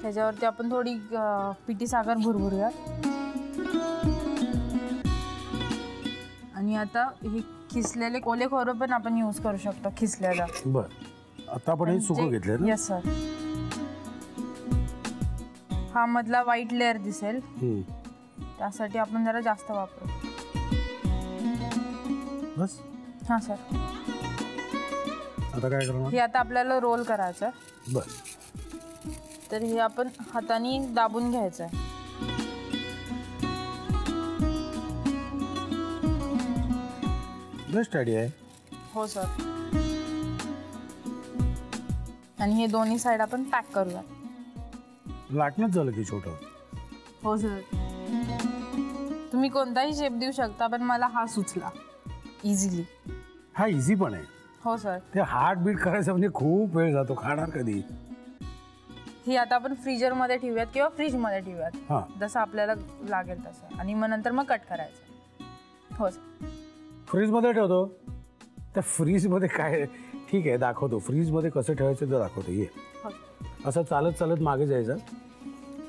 त्याच्यावरती आपण थोडी पिठी साखर भुरभुरूया. आणि आता हे खिसलेले ओले खोबरं पण आपण यूज करू शकतो खिसलेलं. बरं, आता आपण हे सुकं घेतलं ना? Yes sir. हा मधला व्हाईट लेअर दिसेल त्यासाठी आपण जरा जास्त वापरू. बस. हां सर. आता काय करणार? हे आता आपल्याला रोल करायचं. बरं. तर हे आपण हाताने दाबून घ्यायचं आहे. बेस्ट आयडिया आहे. हो सर. आणि हे दोन्ही साइड आपण पॅक करूया. लाटणंच झालं की छोटं. हो सर. तुम्ही कोणताही शेप देऊ शकता पण मला हा सुचला इझिली. हा इझी पण आहे. हो सर. ते हार्ट बीट करायचं म्हणजे खूप वेळ जातो. खाणार कधी? ही आता आपण फ्रीजरमध्ये ठेवूयात किंवा फ्रीजमध्ये ठेवूयात. हां, जसं आपल्याला लागेल तसं. आणि मग नंतर मग कट करायचं. हो सर. फ्रीजमध्ये ठेवतो. त्या फ्रीजमध्ये काय? ठीक आहे, दाखवतो. फ्रीजमध्ये कसं ठेवायचं ते दाखवतो. ये असं चालत चालत मागे जायचं.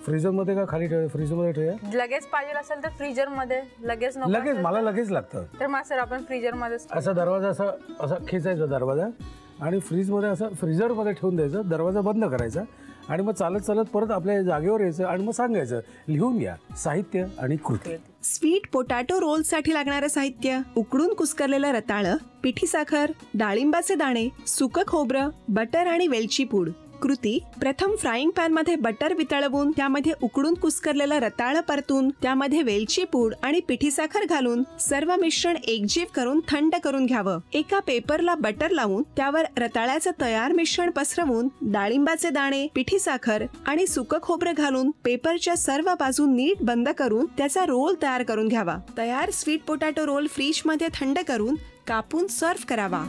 फ्रीजरमध्ये का खाली ठेवायचं? फ्रीजरमध्ये ठेवूया. लगेच पाहिजे असेल तर फ्रीजरमध्ये. लगेच नको लगेच मला लगेच लागतं. तर मग सर आपण फ्रीजरमध्येच. असा दरवाजा असा खेचायचा दरवाजा आणि फ्रीजमध्ये असं फ्रीजरमध्ये ठेवून द्यायचं. दरवाजा बंद करायचा आणि मग चालत चालत परत आपल्या जागेवर यायचं आणि मग सांगायचं लिहून घ्या साहित्य आणि कृती. स्वीट पोटॅटो रोलसाठी लागणारं साहित्य: उकडून कुस्करलेलं रताळं, पिठी साखर, डाळिंबाचे दाणे, सुकं खोबरं, बटर आणि वेलची पूड. कृती: प्रथम फ्राईंग पॅन मध्ये बटर वितळवून त्यामध्ये उकडून कुस्करलेलं रताळं परतून त्यामध्ये वेलची पूड आणि पिठी साखर घालून सर्व मिश्रण एकजीव करून थंड करून घ्यावं. एका पेपरला बटर लावून त्यावर रताळ्याचं तयार मिश्रण पसरवून डाळिंबाचे दाणे, पिठी साखर आणि सुकं खोबरं घालून पेपरच्या सर्व बाजू नीट बंद करून त्याचा रोल तयार करून घ्यावा. तयार स्वीट पोटॅटो रोल फ्रीज मध्ये थंड करून कापून सर्व्ह करावा.